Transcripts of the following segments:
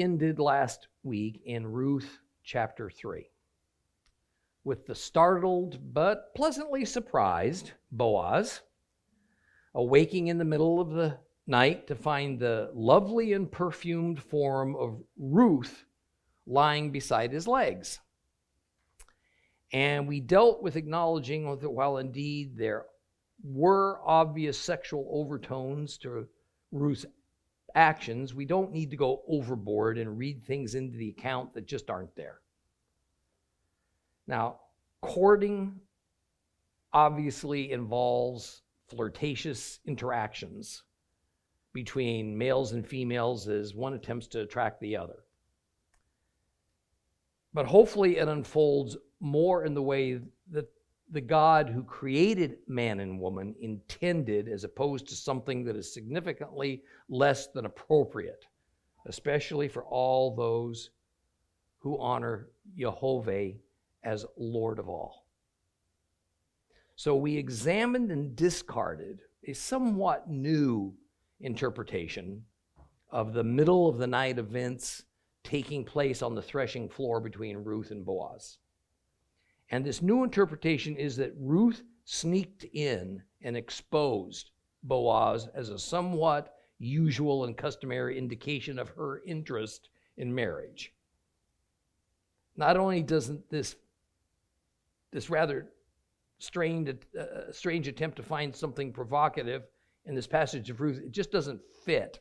ended last week in Ruth chapter 3 with the startled but pleasantly surprised Boaz awaking in the middle of the night to find the lovely and perfumed form of Ruth lying beside his legs. And we dealt with acknowledging that while indeed there were obvious sexual overtones to Ruth's actions, we don't need to go overboard and read things into the account that just aren't there. Now, courting obviously involves flirtatious interactions between males and females as one attempts to attract the other. But hopefully it unfolds more in the way that the God who created man and woman intended, as opposed to something that is significantly less than appropriate, especially for all those who honor Jehovah as Lord of all. So we examined and discarded a somewhat new interpretation of the middle of the night events taking place on the threshing floor between Ruth and Boaz. And this new interpretation is that Ruth sneaked in and exposed Boaz as a somewhat usual and customary indication of her interest in marriage. Not only doesn't this rather strange attempt to find something provocative in this passage of Ruth, it just doesn't fit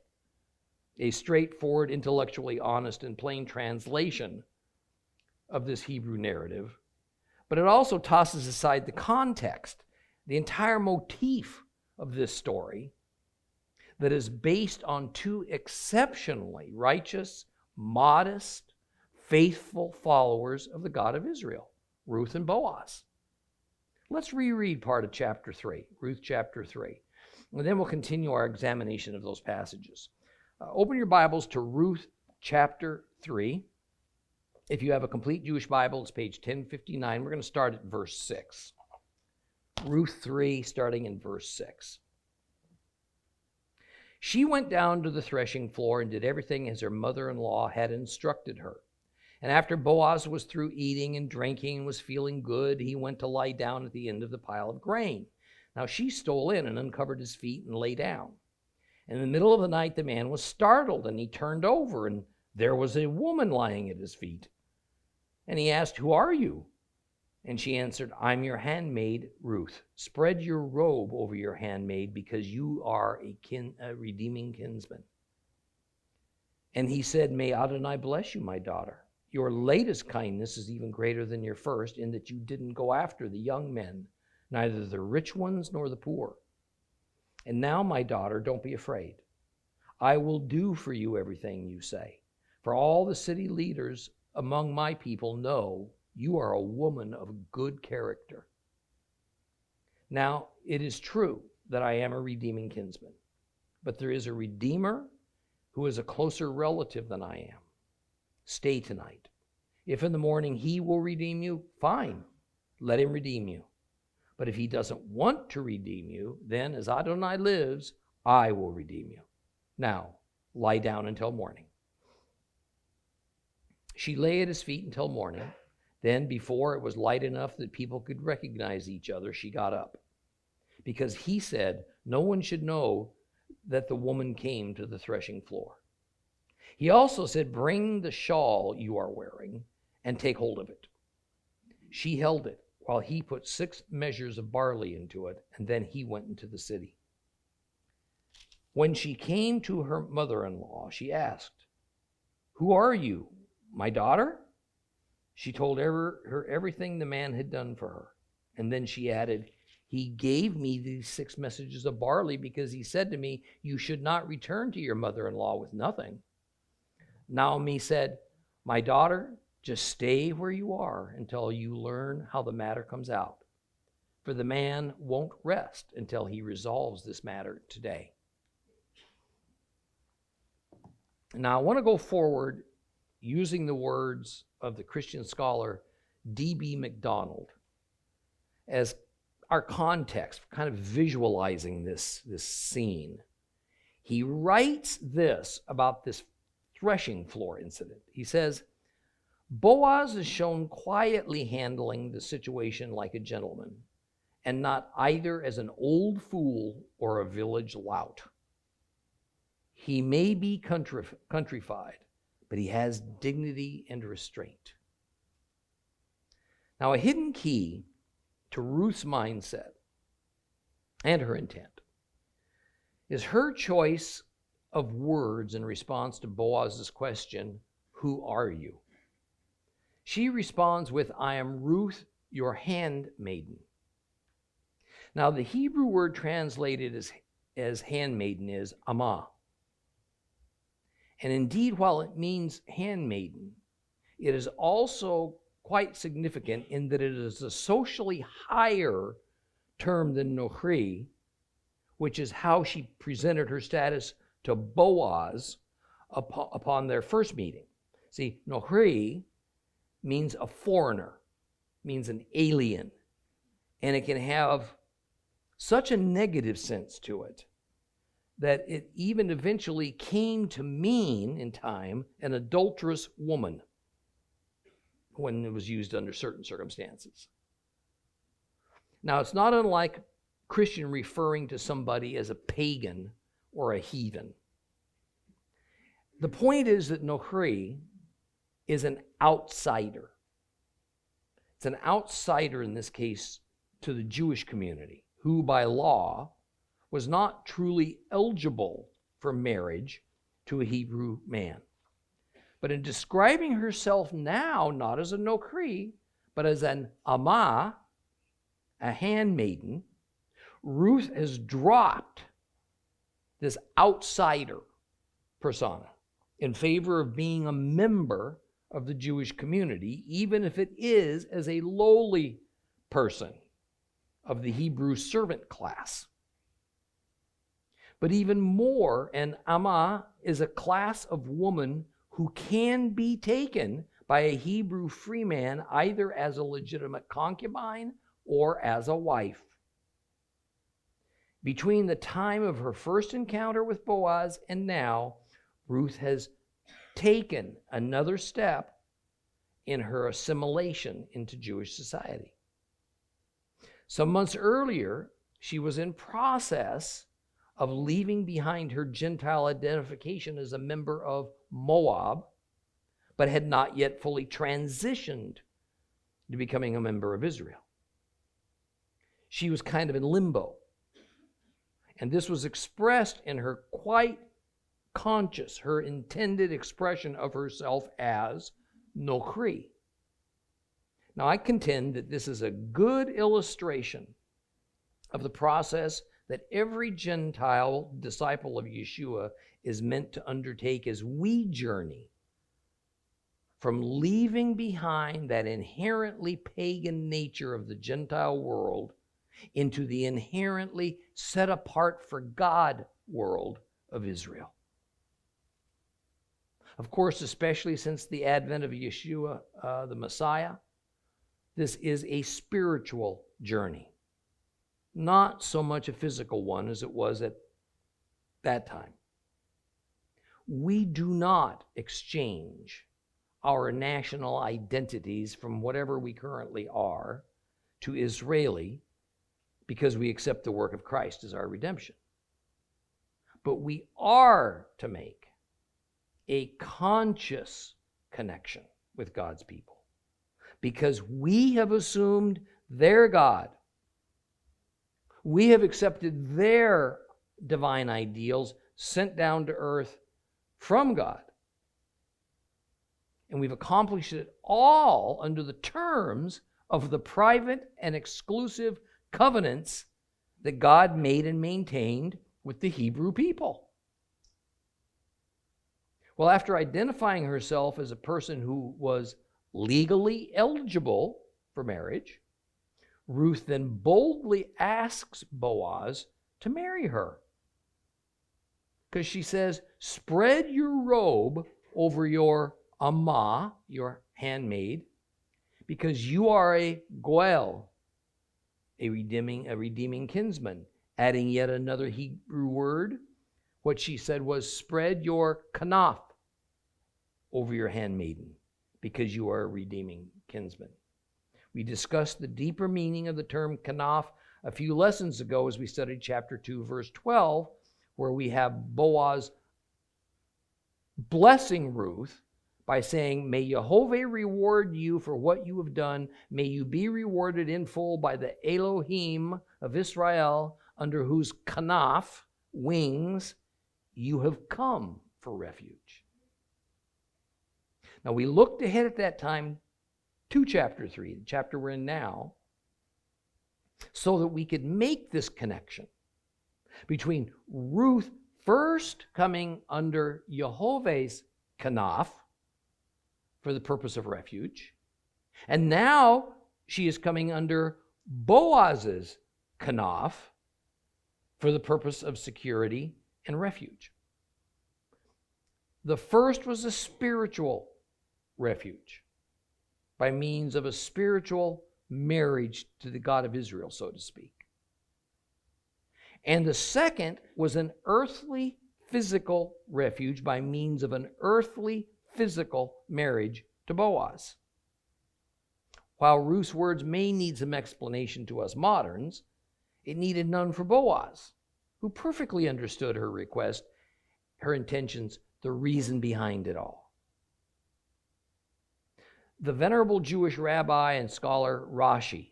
a straightforward, intellectually honest, and plain translation of this Hebrew narrative. But it also tosses aside the context, the entire motif of this story that is based on two exceptionally righteous, modest, faithful followers of the God of Israel, Ruth and Boaz. Let's reread part of chapter 3, Ruth chapter 3, and then we'll continue our examination of those passages. Open your Bibles to Ruth chapter 3. If you have a complete Jewish Bible, it's page 1059. We're going to start at verse 6. Ruth 3, starting in verse 6. She went down to the threshing floor and did everything as her mother-in-law had instructed her. And after Boaz was through eating and drinking and was feeling good, he went to lie down at the end of the pile of grain. Now she stole in and uncovered his feet and lay down. And in the middle of the night, the man was startled, and he turned over, and there was a woman lying at his feet. And he asked, "Who are you?" And she answered, "I'm your handmaid, Ruth. Spread your robe over your handmaid, because you are a redeeming kinsman." And he said, "May Adonai bless you, my daughter. Your latest kindness is even greater than your first, in that you didn't go after the young men, neither the rich ones nor the poor. And now, my daughter, don't be afraid. I will do for you everything you say. For all the city leaders among my people know you are a woman of good character. Now, it is true that I am a redeeming kinsman, but there is a redeemer who is a closer relative than I am. Stay tonight. If in the morning he will redeem you, fine, let him redeem you. But if he doesn't want to redeem you, then as Adonai lives, I will redeem you. Now, lie down until morning." She lay at his feet until morning. Then, before it was light enough that people could recognize each other, she got up. Because he said, no one should know that the woman came to the threshing floor. He also said, "Bring the shawl you are wearing and take hold of it." She held it while he put 6 measures of barley into it, and then he went into the city. When she came to her mother-in-law, she asked, "Who are you, my daughter?" She told her everything the man had done for her. And then she added, "He gave me these 6 messages of barley because he said to me, 'You should not return to your mother-in-law with nothing.'" Naomi said, "My daughter, just stay where you are until you learn how the matter comes out. For the man won't rest until he resolves this matter today." Now, I want to go forward using the words of the Christian scholar D.B. MacDonald as our context, kind of visualizing this scene. He writes this about this threshing floor incident. He says, Boaz is shown quietly handling the situation like a gentleman, and not either as an old fool or a village lout. He may be countrified, but he has dignity and restraint. Now, a hidden key to Ruth's mindset and her intent is her choice of words in response to Boaz's question, "Who are you?" She responds with, "I am Ruth, your handmaiden." Now, the Hebrew word translated as handmaiden is amah. And indeed, while it means handmaiden, it is also quite significant in that it is a socially higher term than nochri, which is how she presented her status to Boaz upon their first meeting. See, nochri means a foreigner, means an alien, and it can have such a negative sense to it that it even eventually came to mean, in time, an adulterous woman when it was used under certain circumstances. Now, it's not unlike Christian referring to somebody as a pagan or a heathen. The point is that nochri is an outsider. It's an outsider, in this case, to the Jewish community, who by law was not truly eligible for marriage to a Hebrew man. But in describing herself now, not as a nochri, but as an amah, a handmaiden, Ruth has dropped this outsider persona in favor of being a member of the Jewish community, even if it is as a lowly person of the Hebrew servant class. But even more, an amah is a class of woman who can be taken by a Hebrew free man either as a legitimate concubine or as a wife. Between the time of her first encounter with Boaz and now, Ruth has taken another step in her assimilation into Jewish society. Some months earlier, she was in process of leaving behind her Gentile identification as a member of Moab, but had not yet fully transitioned to becoming a member of Israel. She was kind of in limbo. And this was expressed in her quite conscious, her intended expression of herself as nochri. Now, I contend that this is a good illustration of the process that every Gentile disciple of Yeshua is meant to undertake as we journey from leaving behind that inherently pagan nature of the Gentile world into the inherently set apart for God world of Israel. Of course, especially since the advent of Yeshua, the Messiah, this is a spiritual journey, not so much a physical one as it was at that time. We do not exchange our national identities from whatever we currently are to Israeli because we accept the work of Christ as our redemption. But we are to make a conscious connection with God's people because we have assumed their God. We have accepted their divine ideals sent down to earth from God. And we've accomplished it all under the terms of the private and exclusive covenants that God made and maintained with the Hebrew people. Well, after identifying herself as a person who was legally eligible for marriage, Ruth then boldly asks Boaz to marry her. Because she says, spread your robe over your amah, your handmaid, because you are a goel, a redeeming kinsman. Adding yet another Hebrew word, what she said was, spread your kanaf, over your handmaiden, because you are a redeeming kinsman. We discussed the deeper meaning of the term kanaf a few lessons ago as we studied chapter 2, verse 12, where we have Boaz blessing Ruth by saying, "May Jehovah reward you for what you have done. May you be rewarded in full by the Elohim of Israel, under whose kanaf, wings, you have come for refuge." Now we looked ahead at that time to chapter 3, the chapter we're in now, so that we could make this connection between Ruth first coming under Jehovah's kanaf for the purpose of refuge, and now she is coming under Boaz's kanaf for the purpose of security and refuge. The first was a spiritual refuge by means of a spiritual marriage to the God of Israel, so to speak. And the second was an earthly physical refuge by means of an earthly physical marriage to Boaz. While Ruth's words may need some explanation to us moderns, it needed none for Boaz, who perfectly understood her request, her intentions, the reason behind it all. The venerable Jewish rabbi and scholar Rashi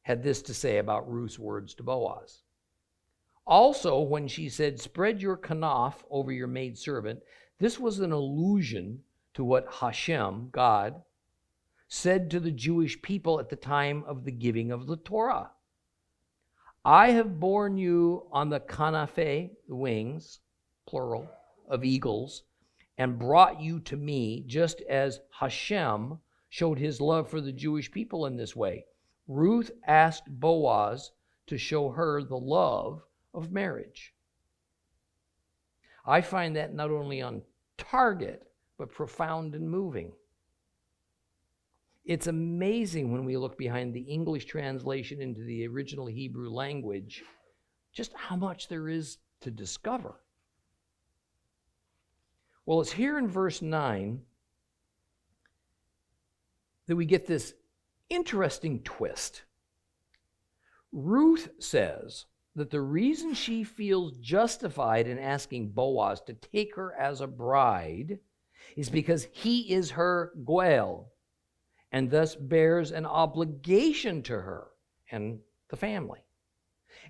had this to say about Ruth's words to Boaz. Also, when she said, "Spread your kanaf over your maidservant," this was an allusion to what Hashem, God, said to the Jewish people at the time of the giving of the Torah. "I have borne you on the kanafe," the wings, plural, of eagles, "and brought you to me," just as Hashem showed his love for the Jewish people in this way. Ruth asked Boaz to show her the love of marriage. I find that not only on target, but profound and moving. It's amazing when we look behind the English translation into the original Hebrew language, just how much there is to discover. Well, it's here in verse 9 that we get this interesting twist. Ruth says that the reason she feels justified in asking Boaz to take her as a bride is because he is her goel, and thus bears an obligation to her and the family.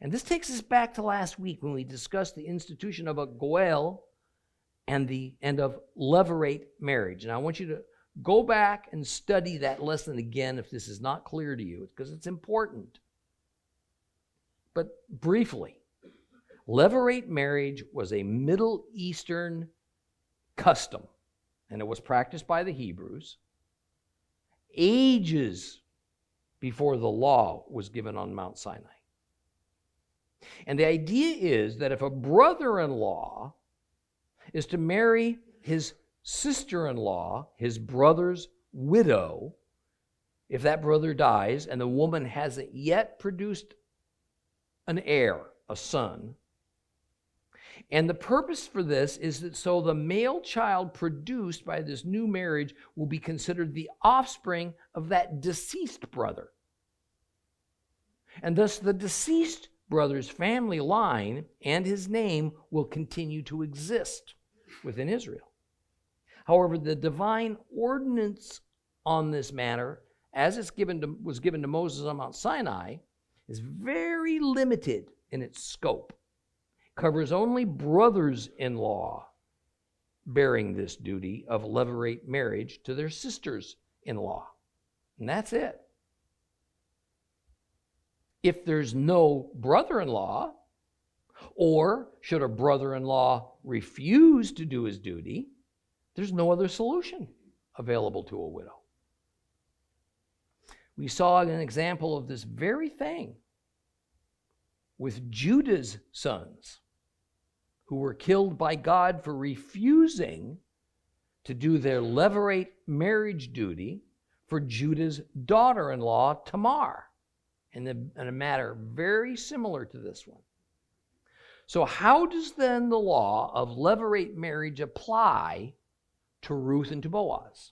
And this takes us back to last week when we discussed the institution of a goel and of levirate marriage. And I want you to go back and study that lesson again if this is not clear to you, because it's important. But briefly, levirate marriage was a Middle Eastern custom, and it was practiced by the Hebrews ages before the law was given on Mount Sinai. And the idea is that if a brother-in-law is to marry his sister-in-law, his brother's widow, if that brother dies and the woman hasn't yet produced an heir, a son, and the purpose for this is that so the male child produced by this new marriage will be considered the offspring of that deceased brother. And thus the deceased brother's family line and his name will continue to exist within Israel. However, the divine ordinance on this matter, as was given to Moses on Mount Sinai, is very limited in its scope. Covers only brothers-in-law bearing this duty of levirate marriage to their sisters-in-law. And that's it. If there's no brother-in-law, or should a brother-in-law refuse to do his duty, there's no other solution available to a widow. We saw an example of this very thing with Judah's sons, who were killed by God for refusing to do their levirate marriage duty for Judah's daughter-in-law, Tamar, in a matter very similar to this one. So how does then the law of levirate marriage apply to Ruth and to Boaz?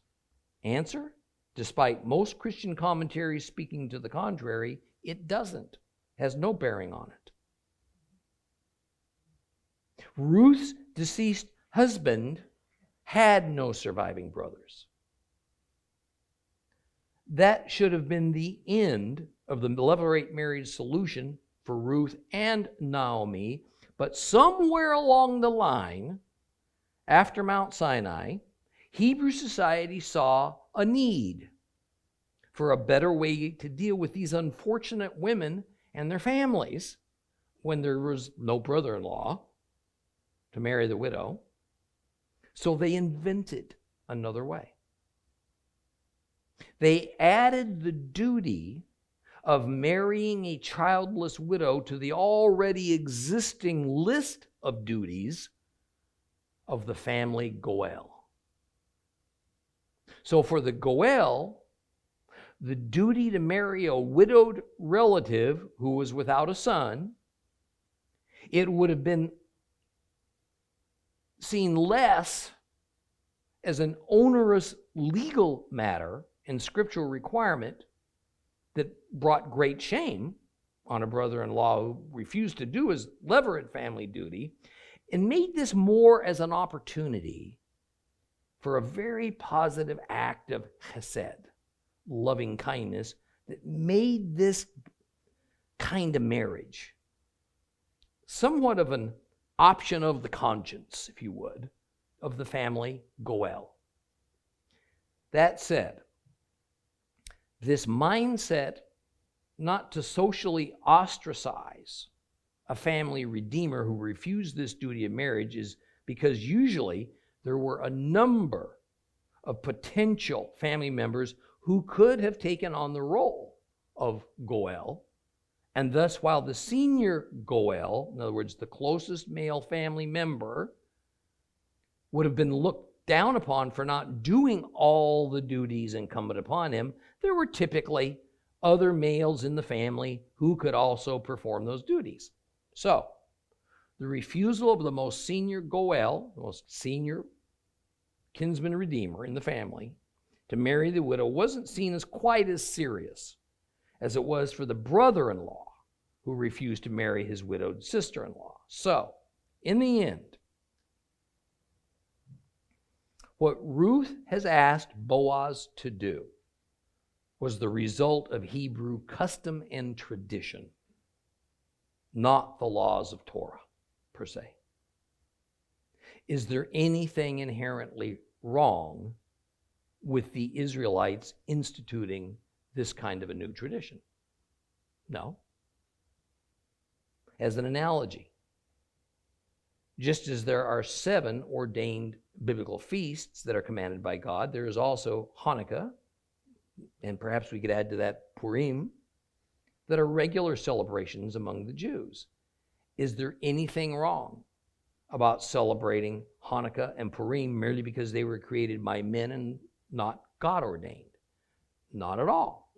Answer, despite most Christian commentaries speaking to the contrary, it doesn't, has no bearing on it. Ruth's deceased husband had no surviving brothers. That should have been the end of the Levirate marriage solution for Ruth and Naomi, but somewhere along the line, after Mount Sinai, Hebrew society saw a need for a better way to deal with these unfortunate women and their families when there was no brother-in-law to marry the widow. So they invented another way. They added the duty of marrying a childless widow to the already existing list of duties of the family Goel. So for the Goel, the duty to marry a widowed relative who was without a son, it would have been seen less as an onerous legal matter and scriptural requirement that brought great shame on a brother-in-law who refused to do his Levirate family duty, and made this more as an opportunity for a very positive act of chesed, loving kindness, that made this kind of marriage somewhat of an option of the conscience, if you would, of the family Goel. That said, this mindset not to socially ostracize a family redeemer who refused this duty of marriage is because usually there were a number of potential family members who could have taken on the role of Goel, and thus while the senior Goel, in other words, the closest male family member, would have been looked down upon for not doing all the duties incumbent upon him, there were typically other males in the family who could also perform those duties. So, the refusal of the most senior Goel, the most senior kinsman redeemer in the family, to marry the widow wasn't seen as quite as serious as it was for the brother-in-law who refused to marry his widowed sister-in-law. So, in the end, what Ruth has asked Boaz to do was the result of Hebrew custom and tradition, not the laws of Torah, per se. Is there anything inherently wrong with the Israelites instituting this kind of a new tradition? No. As an analogy, just as there are 7 ordained biblical feasts that are commanded by God, there is also Hanukkah, and perhaps we could add to that Purim, that are regular celebrations among the Jews. Is there anything wrong about celebrating Hanukkah and Purim merely because they were created by men and not God ordained? Not at all.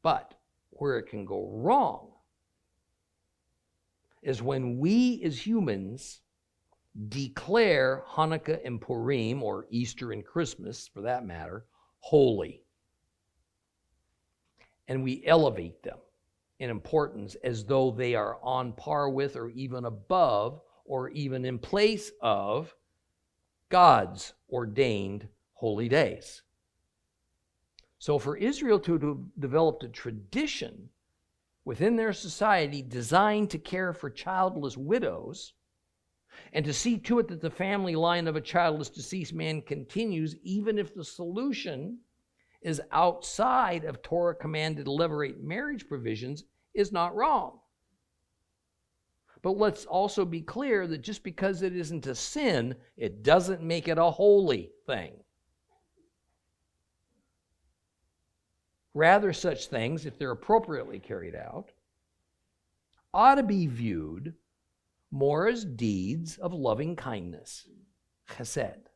But where it can go wrong is when we as humans declare Hanukkah and Purim, or Easter and Christmas for that matter, holy. And we elevate them in importance as though they are on par with or even above or even in place of God's ordained holy days. So for Israel to have developed a tradition within their society designed to care for childless widows and to see to it that the family line of a childless deceased man continues, even if the solution is outside of Torah-commanded Levirate marriage provisions, is not wrong. But let's also be clear that just because it isn't a sin, it doesn't make it a holy thing. Rather, such things, if they're appropriately carried out, ought to be viewed more as deeds of loving kindness, chesed,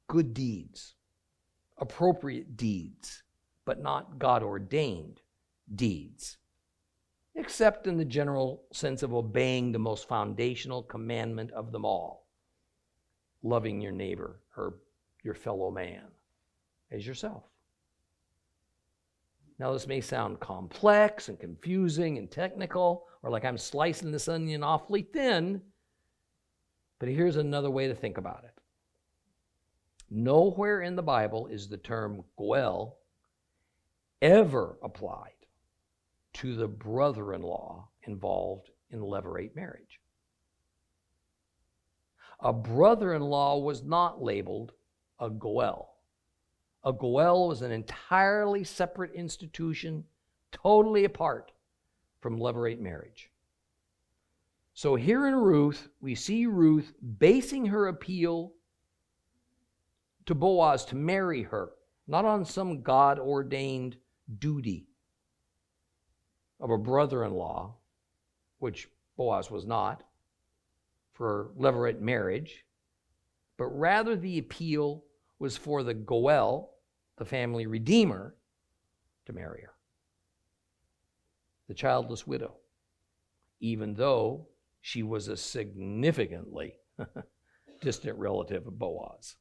good deeds, appropriate deeds, but not God-ordained deeds, except in the general sense of obeying the most foundational commandment of them all. loving your neighbor or your fellow man as yourself. Now, this may sound complex and confusing and technical, or like I'm slicing this onion awfully thin, but here's another way to think about it. Nowhere in the Bible is the term goel ever applied to the brother-in-law involved in levirate marriage. A brother-in-law was not labeled a goel. A goel was an entirely separate institution, totally apart from levirate marriage. So here in Ruth, we see Ruth basing her appeal to Boaz to marry her, not on some God-ordained duty of a brother-in-law, which Boaz was not, for levirate marriage, but rather the appeal was for the goel, the family redeemer, to marry her. The childless widow, even though she was a significantly distant relative of Boaz.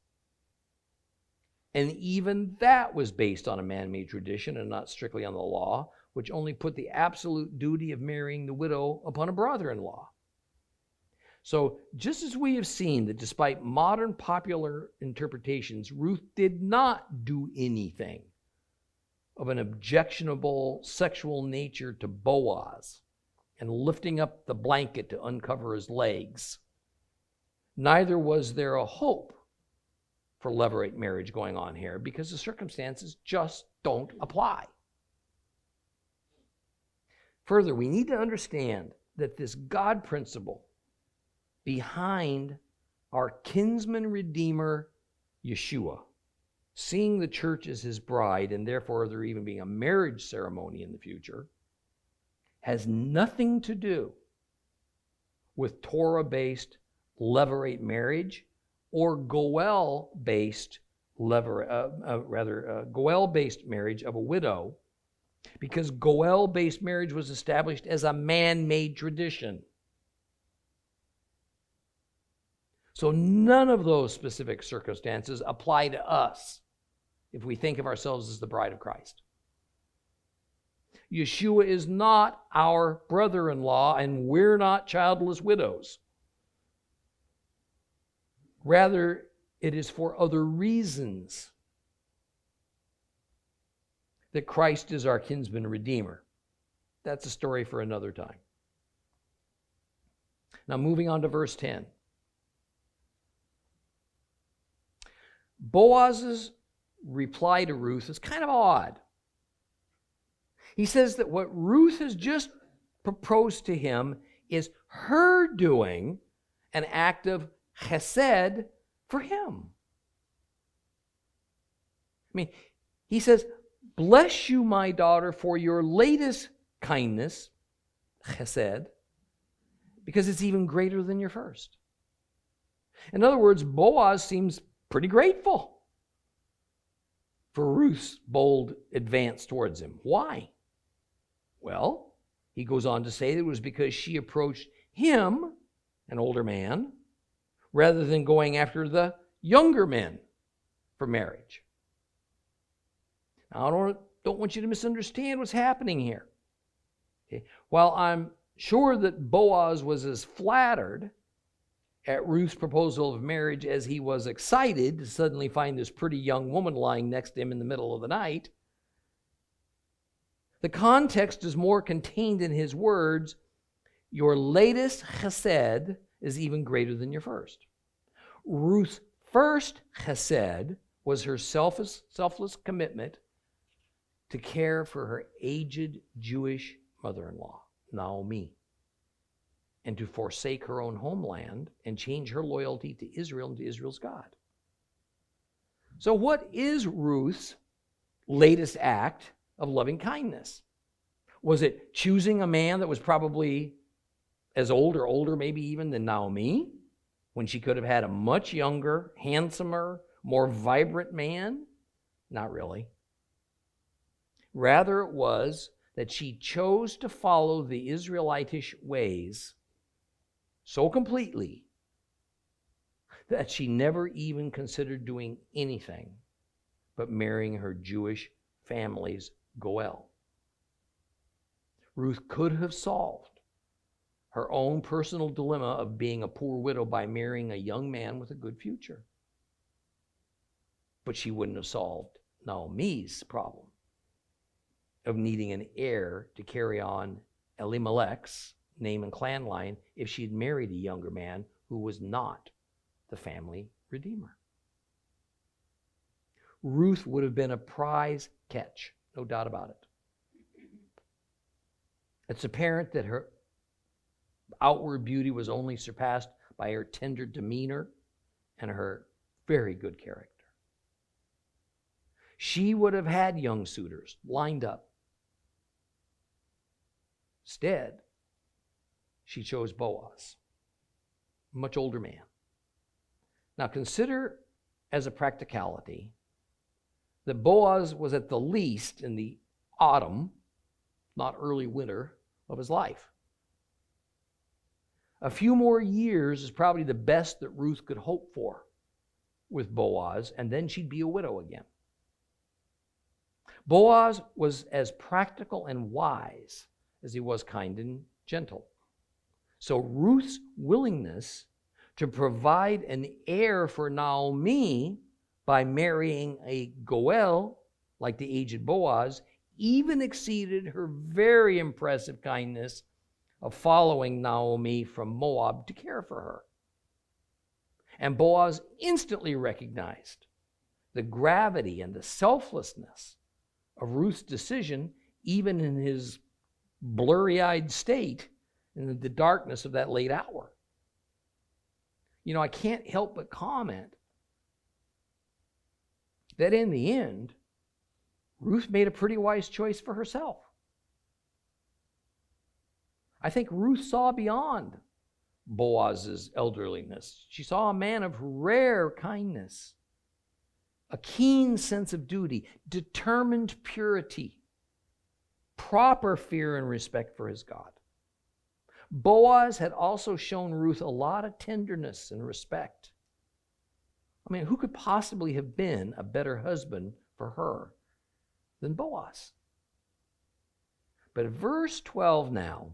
And even that was based on a man-made tradition and not strictly on the law, which only put the absolute duty of marrying the widow upon a brother-in-law. So just as we have seen that despite modern popular interpretations, Ruth did not do anything of an objectionable sexual nature to Boaz and lifting up the blanket to uncover his legs, neither was there a hope for levirate marriage going on here because the circumstances just don't apply. Further, we need to understand that this God principle behind our kinsman redeemer, Yeshua, seeing the church as his bride, and therefore there even being a marriage ceremony in the future, has nothing to do with Torah-based levirate marriage or goel-based goel-based marriage of a widow, because goel-based marriage was established as a man-made tradition. So none of those specific circumstances apply to us if we think of ourselves as the bride of Christ. Yeshua is not our brother-in-law, and we're not childless widows. Rather, it is for other reasons that Christ is our kinsman redeemer. That's a story for another time. Now, moving on to verse 10. Boaz's reply to Ruth is kind of odd. He says that what Ruth has just proposed to him is her doing an act of chesed for him. I mean, he says, "Bless you, my daughter, for your latest kindness," chesed, because it's even greater than your first. In other words, Boaz seems pretty grateful for Ruth's bold advance towards him. Why? Well, he goes on to say that it was because she approached him, an older man, rather than going after the younger men for marriage. Now, I don't want you to misunderstand what's happening here. Okay? While I'm sure that Boaz was as flattered at Ruth's proposal of marriage as he was excited to suddenly find this pretty young woman lying next to him in the middle of the night, the context is more contained in his words, "Your latest chesed is even greater than your first." Ruth's first chesed was her selfless commitment to care for her aged Jewish mother-in-law, Naomi, and to forsake her own homeland and change her loyalty to Israel and to Israel's God. So what is Ruth's latest act of loving kindness? Was it choosing a man that was probably as old or older maybe even than Naomi, when she could have had a much younger, handsomer, more vibrant man? Not really. Rather, it was that she chose to follow the Israelitish ways so completely that she never even considered doing anything but marrying her Jewish family's Goel. Ruth could have solved her own personal dilemma of being a poor widow by marrying a young man with a good future. But she wouldn't have solved Naomi's problem of needing an heir to carry on Elimelech's name and clan line if she had married a younger man who was not the family redeemer. Ruth would have been a prize catch, no doubt about it. It's apparent that her outward beauty was only surpassed by her tender demeanor and her very good character. She would have had young suitors lined up. Instead, she chose Boaz, a much older man. Now consider as a practicality that Boaz was at the least in the autumn, not early winter, of his life. A few more years is probably the best that Ruth could hope for with Boaz, and then she'd be a widow again. Boaz was as practical and wise as he was kind and gentle. So Ruth's willingness to provide an heir for Naomi by marrying a Goel, like the aged Boaz, even exceeded her very impressive kindness of following Naomi from Moab to care for her. And Boaz instantly recognized the gravity and the selflessness of Ruth's decision, even in his blurry-eyed state in the darkness of that late hour. You know, I can't help but comment that in the end, Ruth made a pretty wise choice for herself. I think Ruth saw beyond Boaz's elderliness. She saw a man of rare kindness, a keen sense of duty, determined purity, proper fear and respect for his God. Boaz had also shown Ruth a lot of tenderness and respect. I mean, who could possibly have been a better husband for her than Boaz? But verse 12 now,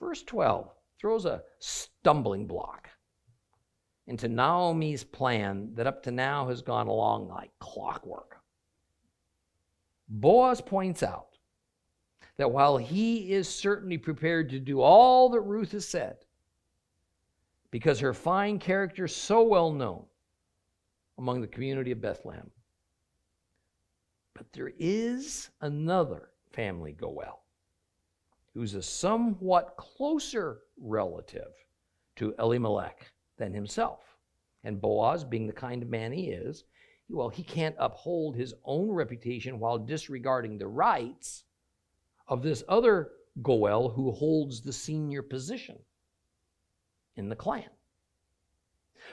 verse 12 throws a stumbling block into Naomi's plan that up to now has gone along like clockwork. Boaz points out that while he is certainly prepared to do all that Ruth has said, because her fine character is so well known among the community of Bethlehem, but there is another family Goel who's a somewhat closer relative to Elimelech than himself. And Boaz, being the kind of man he is, well, he can't uphold his own reputation while disregarding the rights of this other Goel who holds the senior position in the clan.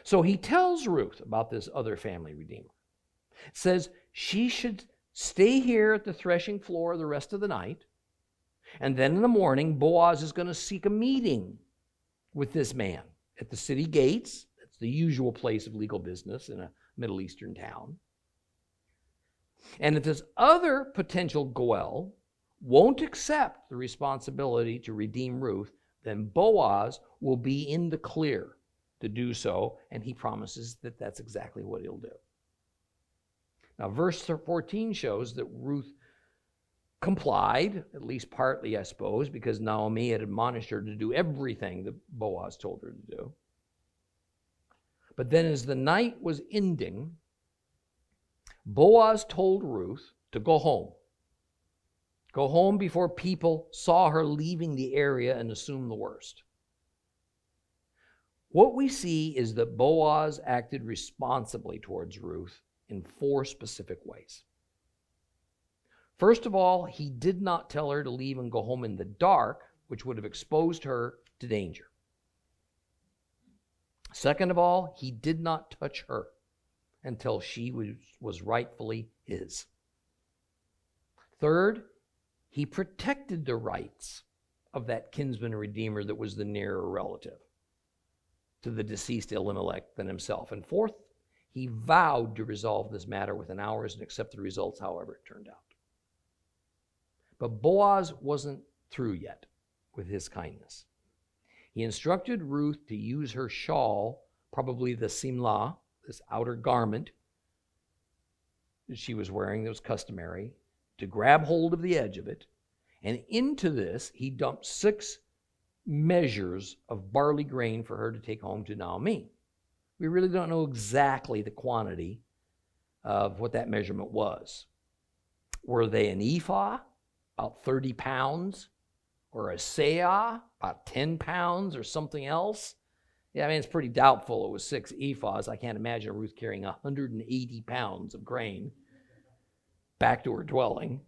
So he tells Ruth about this other family redeemer. It says she should stay here at the threshing floor the rest of the night, and then in the morning, Boaz is going to seek a meeting with this man at the city gates. That's the usual place of legal business in a Middle Eastern town. And if this other potential Goel won't accept the responsibility to redeem Ruth, then Boaz will be in the clear to do so, and he promises that that's exactly what he'll do. Now, verse 14 shows that Ruth complied, at least partly, I suppose, because Naomi had admonished her to do everything that Boaz told her to do. But then as the night was ending, Boaz told Ruth to go home. Go home before people saw her leaving the area and assume the worst. What we see is that Boaz acted responsibly towards Ruth in 4 specific ways. First of all, he did not tell her to leave and go home in the dark, which would have exposed her to danger. Second of all, he did not touch her until she was rightfully his. Third, he protected the rights of that kinsman redeemer that was the nearer relative. to the deceased Elimelech than himself. And fourth, he vowed to resolve this matter within hours and accept the results, however it turned out. But Boaz wasn't through yet with his kindness. He instructed Ruth to use her shawl, probably the simlah, this outer garment that she was wearing that was customary, to grab hold of the edge of it. And into this, he dumped 6 measures of barley grain for her to take home to Naomi. We really don't know exactly the quantity of what that measurement was. Were they an ephah, about 30 pounds, or a seah, about 10 pounds, or something else? Yeah, I mean, it's pretty doubtful it was 6 ephahs. I can't imagine Ruth carrying 180 pounds of grain back to her dwelling.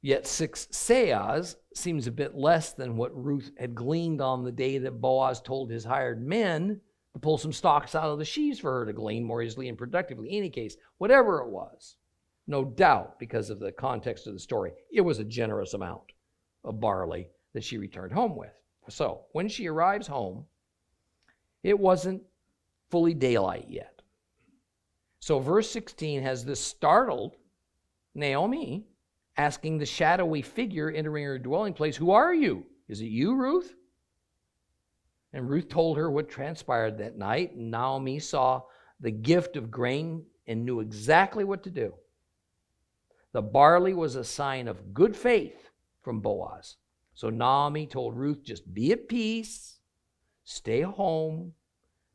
Yet 6 seahs seems a bit less than what Ruth had gleaned on the day that Boaz told his hired men to pull some stalks out of the sheaves for her to glean more easily and productively. In any case, whatever it was, no doubt, because of the context of the story, it was a generous amount of barley that she returned home with. So when she arrives home, it wasn't fully daylight yet. So verse 16 has this startled Naomi asking the shadowy figure entering her dwelling place, "Who are you? Is it you, Ruth?" And Ruth told her what transpired that night. And Naomi saw the gift of grain and knew exactly what to do. The barley was a sign of good faith from Boaz. So Naomi told Ruth, just be at peace, stay home,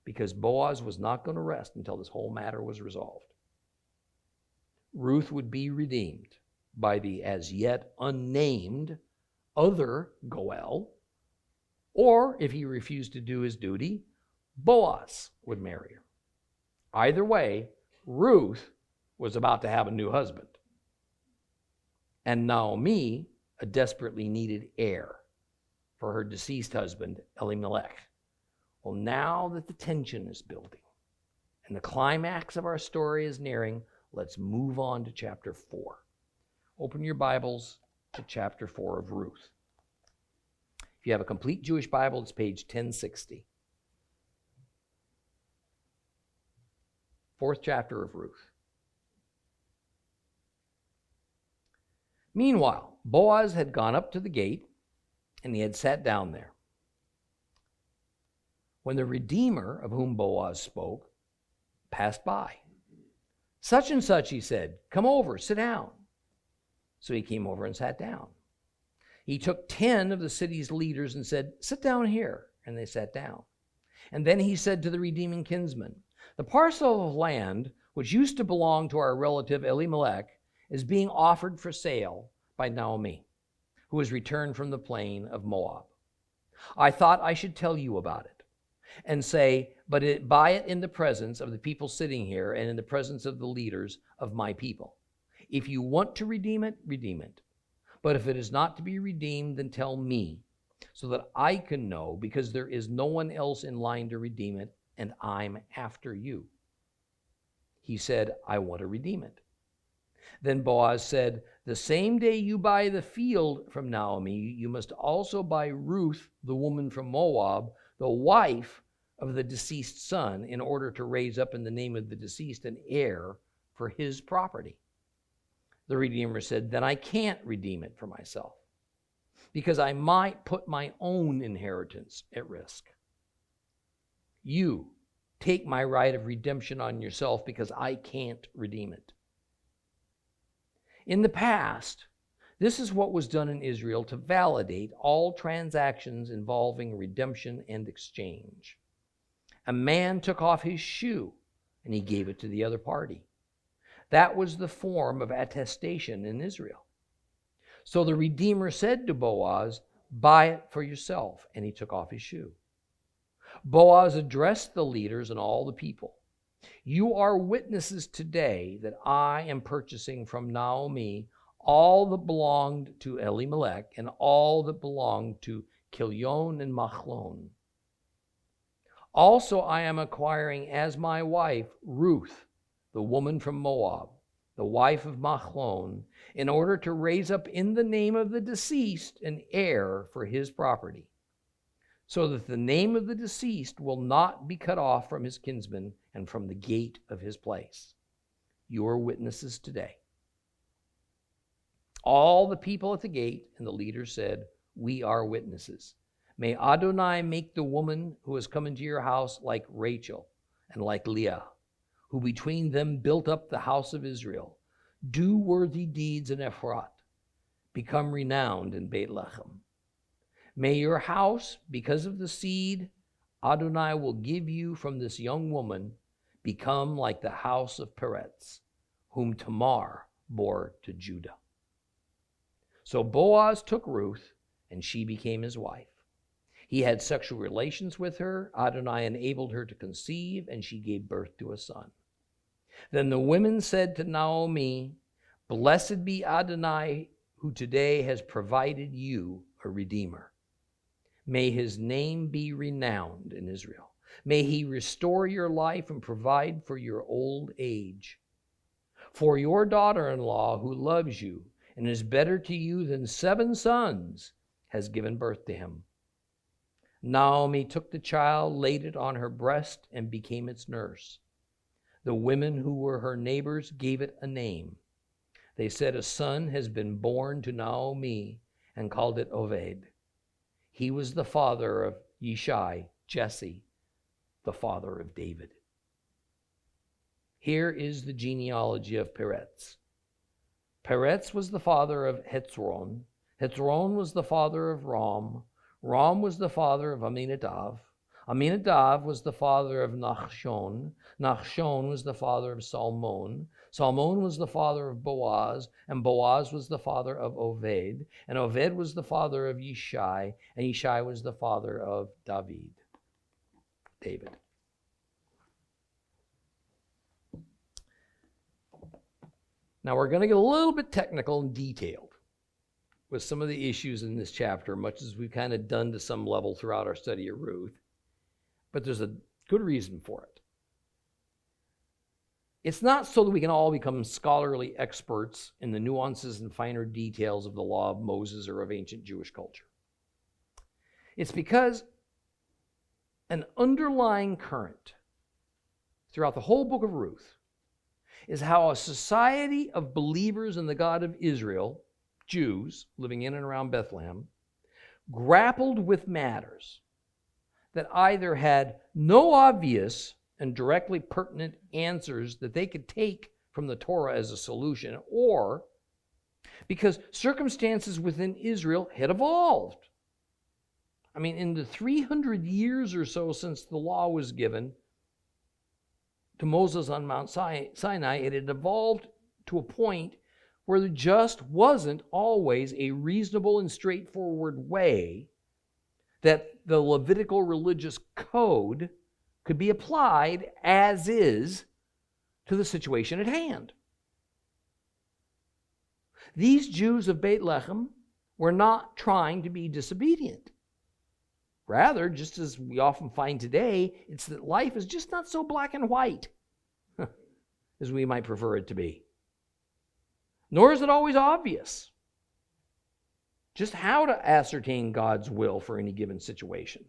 because Boaz was not going to rest until this whole matter was resolved. Ruth would be redeemed by the as yet unnamed other Goel, or if he refused to do his duty, Boaz would marry her. Either way, Ruth was about to have a new husband. And Naomi, a desperately needed heir for her deceased husband, Elimelech. Well, now that the tension is building and the climax of our story is nearing, let's move on to chapter 4. Open your Bibles to chapter 4 of Ruth. If you have a complete Jewish Bible, it's page 1060. 4th chapter of Ruth. Meanwhile, Boaz had gone up to the gate, and he had sat down there. When the Redeemer, of whom Boaz spoke, passed by. "Such and such," he said, "come over, sit down." So he came over and sat down. He took 10 of the city's leaders and said, "Sit down here," and they sat down. And then he said to the redeeming kinsman, "The parcel of land which used to belong to our relative Elimelech is being offered for sale by Naomi, who has returned from the plain of Moab. I thought I should tell you about it and say, buy it in the presence of the people sitting here and in the presence of the leaders of my people. If you want to redeem it, redeem it. But if it is not to be redeemed, then tell me, so that I can know, because there is no one else in line to redeem it, and I'm after you." He said, "I want to redeem it." Then Boaz said, "The same day you buy the field from Naomi, you must also buy Ruth, the woman from Moab, the wife of the deceased son, in order to raise up in the name of the deceased an heir for his property." The Redeemer said, "Then I can't redeem it for myself, because I might put my own inheritance at risk. You take my right of redemption on yourself, because I can't redeem it." In the past, this is what was done in Israel to validate all transactions involving redemption and exchange. A man took off his shoe and he gave it to the other party. That was the form of attestation in Israel. So the Redeemer said to Boaz, "Buy it for yourself," and he took off his shoe. Boaz addressed the leaders and all the people. "You are witnesses today that I am purchasing from Naomi all that belonged to Elimelech and all that belonged to Chilion and Machlon. Also I am acquiring as my wife Ruth, the woman from Moab, the wife of Machlon, in order to raise up in the name of the deceased an heir for his property. so that the name of the deceased will not be cut off from his kinsman and from the gate of his place. You are witnesses today. All the people at the gate and the leaders said, we are witnesses. May Adonai make the woman who has come into your house like Rachel and like Leah, who between them built up the house of Israel. Do worthy deeds in Ephrat. Become renowned in Beit Lechem. May your house, because of the seed Adonai will give you from this young woman, become like the house of Peretz, whom Tamar bore to Judah. So Boaz took Ruth, and she became his wife. He had sexual relations with her. Adonai enabled her to conceive, and she gave birth to a son. Then the women said to Naomi, blessed be Adonai, who today has provided you a redeemer. May his name be renowned in Israel. May he restore your life and provide for your old age. For your daughter-in-law, who loves you and is better to you than 7 sons, has given birth to him. Naomi took the child, laid it on her breast, and became its nurse. The women who were her neighbors gave it a name. They said, a son has been born to Naomi, and called it Oved. He was the father of Yishai, Jesse, the father of David. Here is the genealogy of Peretz. Peretz was the father of Hezron. Hezron was the father of Ram. Ram was the father of Aminadav. Aminadav was the father of Nachshon. Nachshon was the father of Salmon. Salmon was the father of Boaz, and Boaz was the father of Oved, and Oved was the father of Yishai, and Yishai was the father of David. Now we're going to get a little bit technical and detailed with some of the issues in this chapter, much as we've kind of done to some level throughout our study of Ruth. But there's a good reason for it. It's not so that we can all become scholarly experts in the nuances and finer details of the law of Moses or of ancient Jewish culture. It's because an underlying current throughout the whole book of Ruth is how a society of believers in the God of Israel, Jews living in and around Bethlehem, grappled with matters that either had no obvious and directly pertinent answers that they could take from the Torah as a solution, or because circumstances within Israel had evolved. I mean, in the 300 years or so since the law was given to Moses on Mount Sinai, it had evolved to a point where there just wasn't always a reasonable and straightforward way that the Levitical religious code could be applied as is to the situation at hand. These Jews of Beit Lechem were not trying to be disobedient. Rather, just as we often find today, it's that life is just not so black and white as we might prefer it to be. Nor is it always obvious just how to ascertain God's will for any given situation.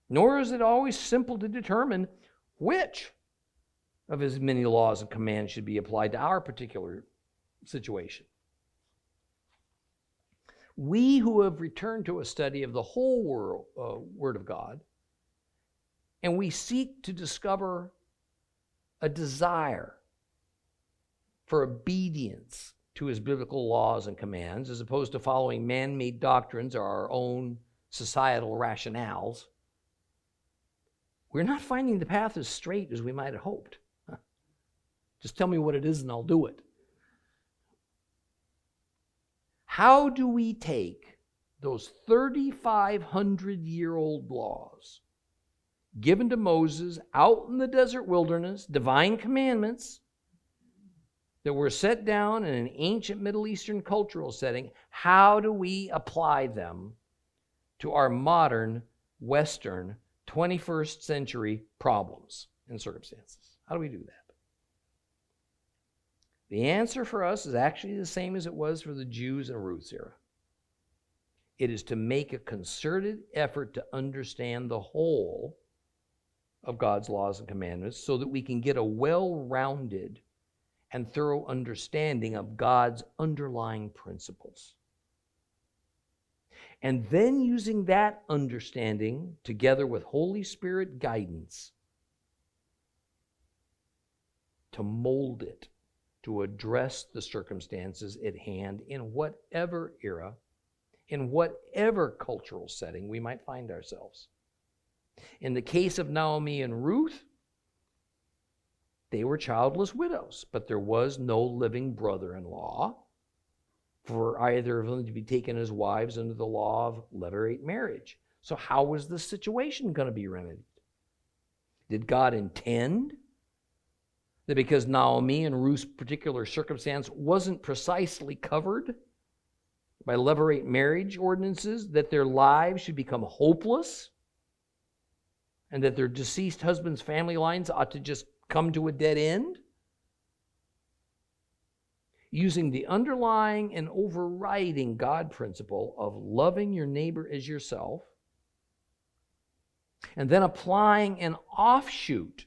Nor is it always simple to determine which of his many laws and commands should be applied to our particular situation. We who have returned to a study of the whole Word of God, and we seek to discover a desire for obedience to his biblical laws and commands, as opposed to following man-made doctrines or our own societal rationales, we're not finding the path as straight as we might have hoped. Just tell me what it is and I'll do it. How do we take those 3,500-year-old laws given to Moses out in the desert wilderness, divine commandments that were set down in an ancient Middle Eastern cultural setting, how do we apply them to our modern, Western, 21st century problems and circumstances? How do we do that? The answer for us is actually the same as it was for the Jews in Ruth's era. It is to make a concerted effort to understand the whole of God's laws and commandments so that we can get a well-rounded and thorough understanding of God's underlying principles. And then using that understanding together with Holy Spirit guidance to mold it, to address the circumstances at hand in whatever era, in whatever cultural setting we might find ourselves. In the case of Naomi and Ruth, they were childless widows, but there was no living brother-in-law for either of them to be taken as wives under the law of Levirate marriage. So how was the situation going to be remedied? Did God intend that because Naomi and Ruth's particular circumstance wasn't precisely covered by Levirate marriage ordinances, that their lives should become hopeless and that their deceased husband's family lines ought to just come to a dead end? Using the underlying and overriding God principle of loving your neighbor as yourself, and then applying an offshoot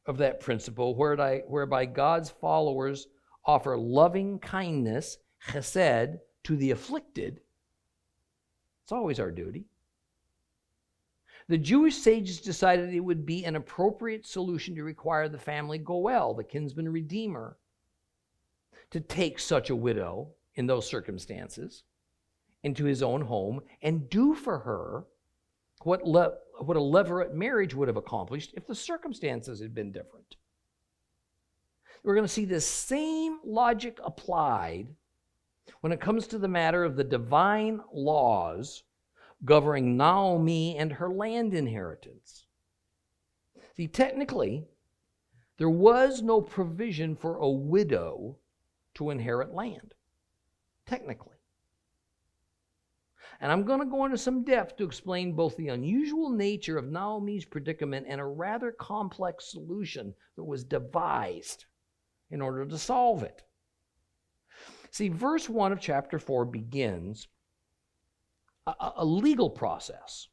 of that principle whereby God's followers offer loving kindness, chesed, to the afflicted. It's always our duty. The Jewish sages decided it would be an appropriate solution to require the family Goel, the kinsman redeemer, to take such a widow in those circumstances into his own home and do for her what a Levirate marriage would have accomplished if the circumstances had been different. We're going to see this same logic applied when it comes to the matter of the divine laws governing Naomi and her land inheritance. See, technically, there was no provision for a widow to inherit land. Technically. And I'm going to go into some depth to explain both the unusual nature of Naomi's predicament and a rather complex solution that was devised in order to solve it. See, verse 1 of chapter 4 begins a legal process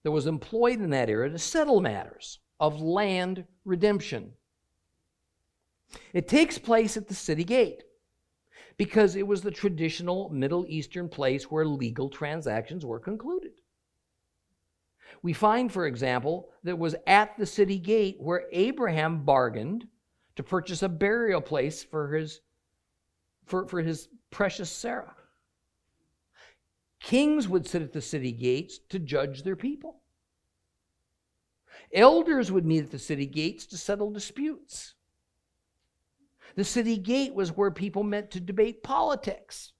that was employed in that era to settle matters of land redemption. It takes place at the city gate because it was the traditional Middle Eastern place where legal transactions were concluded. We find, for example, that it was at the city gate where Abraham bargained to purchase a burial place for his precious Sarah. Kings would sit at the city gates to judge their people. Elders would meet at the city gates to settle disputes. The city gate was where people met to debate politics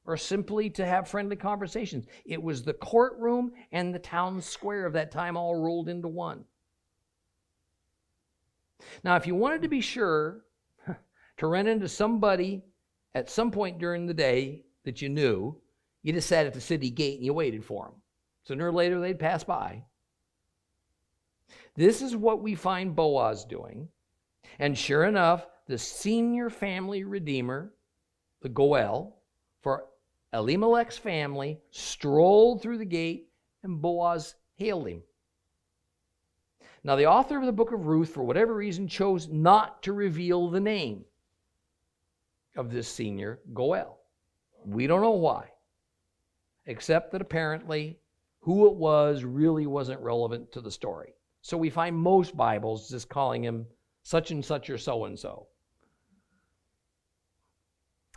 or simply to have friendly conversations. It was the courtroom and the town square of that time all rolled into one. Now, if you wanted to be sure to run into somebody at some point during the day that you knew, you just sat at the city gate and you waited for them. Sooner or later, they'd pass by. This is what we find Boaz doing. And sure enough, the senior family redeemer, the Goel, for Elimelech's family, strolled through the gate and Boaz hailed him. Now, the author of the book of Ruth, for whatever reason, chose not to reveal the name of this senior Goel. We don't know why, except that apparently who it was really wasn't relevant to the story. So we find most Bibles just calling him such and such or so and so.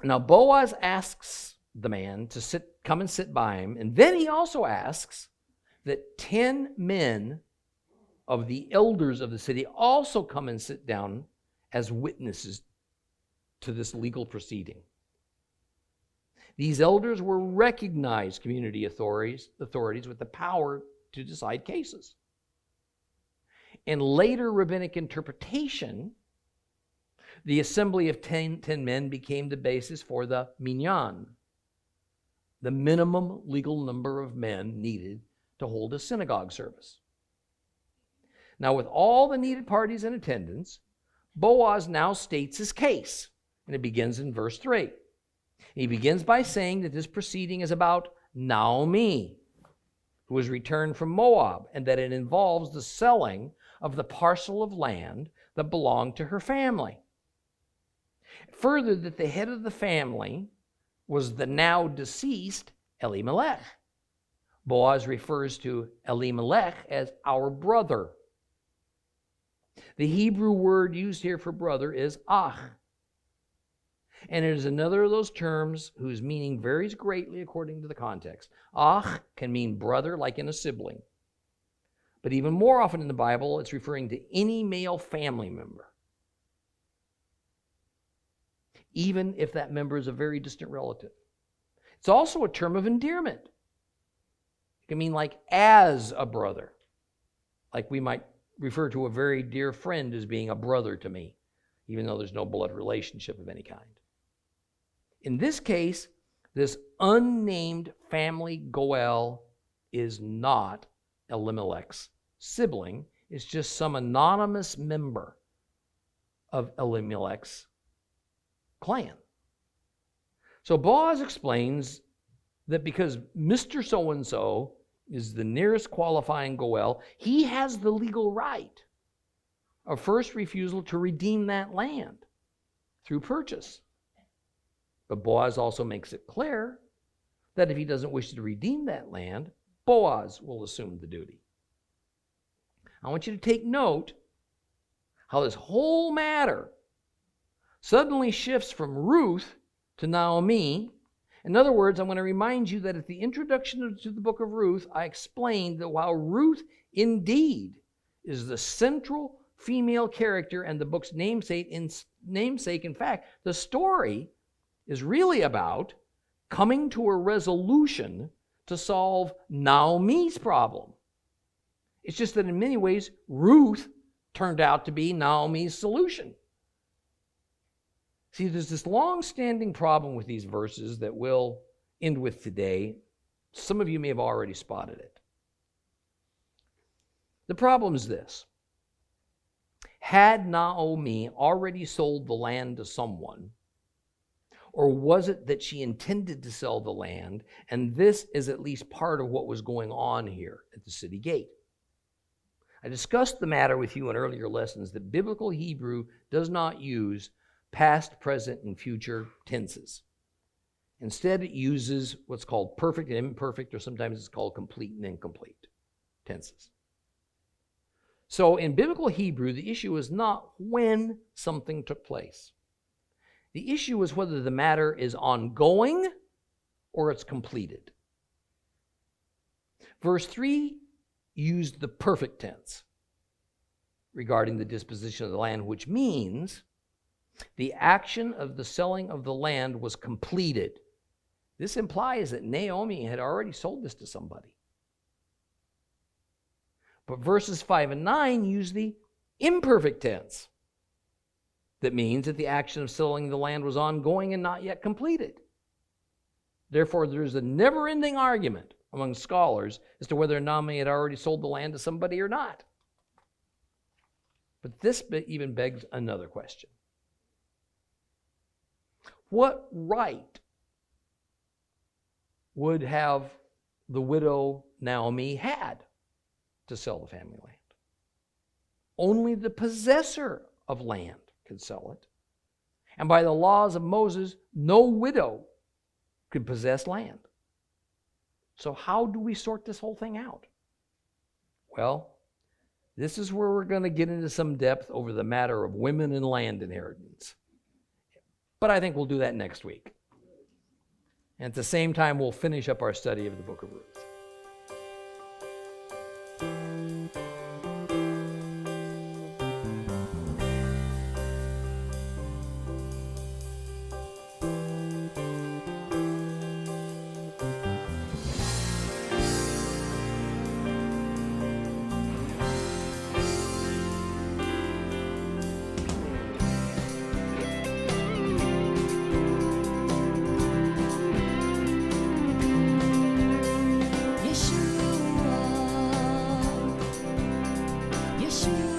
Now, Boaz asks the man to come and sit by him, and then he also asks that 10 men of the elders of the city also come and sit down as witnesses to this legal proceeding. These elders were recognized community authorities with the power to decide cases. In later rabbinic interpretation, the assembly of 10 men became the basis for the minyan, the minimum legal number of men needed to hold a synagogue service. Now, with all the needed parties in attendance, Boaz now states his case, and it begins in verse 3. He begins by saying that this proceeding is about Naomi, who was returned from Moab, and that it involves the selling of the parcel of land that belonged to her family. Further, that the head of the family was the now deceased Elimelech. Boaz refers to Elimelech as our brother. The Hebrew word used here for brother is ach. And it is another of those terms whose meaning varies greatly according to the context. Ach can mean brother, like in a sibling. But even more often in the Bible, it's referring to any male family member, even if that member is a very distant relative. It's also a term of endearment. It can mean like as a brother, like we might refer to a very dear friend as being a brother to me, even though there's no blood relationship of any kind. In this case, this unnamed family Goel is not Elimelech's sibling. It's just some anonymous member of Elimelech's clan. So Boaz explains that because Mr. So-and-so is the nearest qualifying Goel, he has the legal right of first refusal to redeem that land through purchase. But Boaz also makes it clear that if he doesn't wish to redeem that land, Boaz will assume the duty. I want you to take note how this whole matter suddenly shifts from Ruth to Naomi. In other words, I'm going to remind you that at the introduction to the book of Ruth, I explained that while Ruth indeed is the central female character and the book's namesake, in fact, the story is really about coming to a resolution to solve Naomi's problem. It's just that in many ways, Ruth turned out to be Naomi's solution. See, there's this long-standing problem with these verses that we'll end with today. Some of you may have already spotted it. The problem is this. Had Naomi already sold the land to someone, or was it that she intended to sell the land, and this is at least part of what was going on here at the city gate? I discussed the matter with you in earlier lessons that biblical Hebrew does not use past, present, and future tenses. Instead, it uses what's called perfect and imperfect, or sometimes it's called complete and incomplete tenses. So in biblical Hebrew, the issue is not when something took place. The issue is whether the matter is ongoing or it's completed. Verse 3 used the perfect tense regarding the disposition of the land, which means the action of the selling of the land was completed. This implies that Naomi had already sold this to somebody. But verses 5 and 9 use the imperfect tense. That means that the action of selling the land was ongoing and not yet completed. Therefore, there's a never-ending argument among scholars as to whether Naomi had already sold the land to somebody or not. But this even begs another question. What right would have the widow Naomi had to sell the family land? Only the possessor of land could sell it. And by the laws of Moses, no widow could possess land. So how do we sort this whole thing out? Well, this is where we're going to get into some depth over the matter of women and land inheritance. But I think we'll do that next week. And at the same time, we'll finish up our study of the book of Ruth. Yeshua,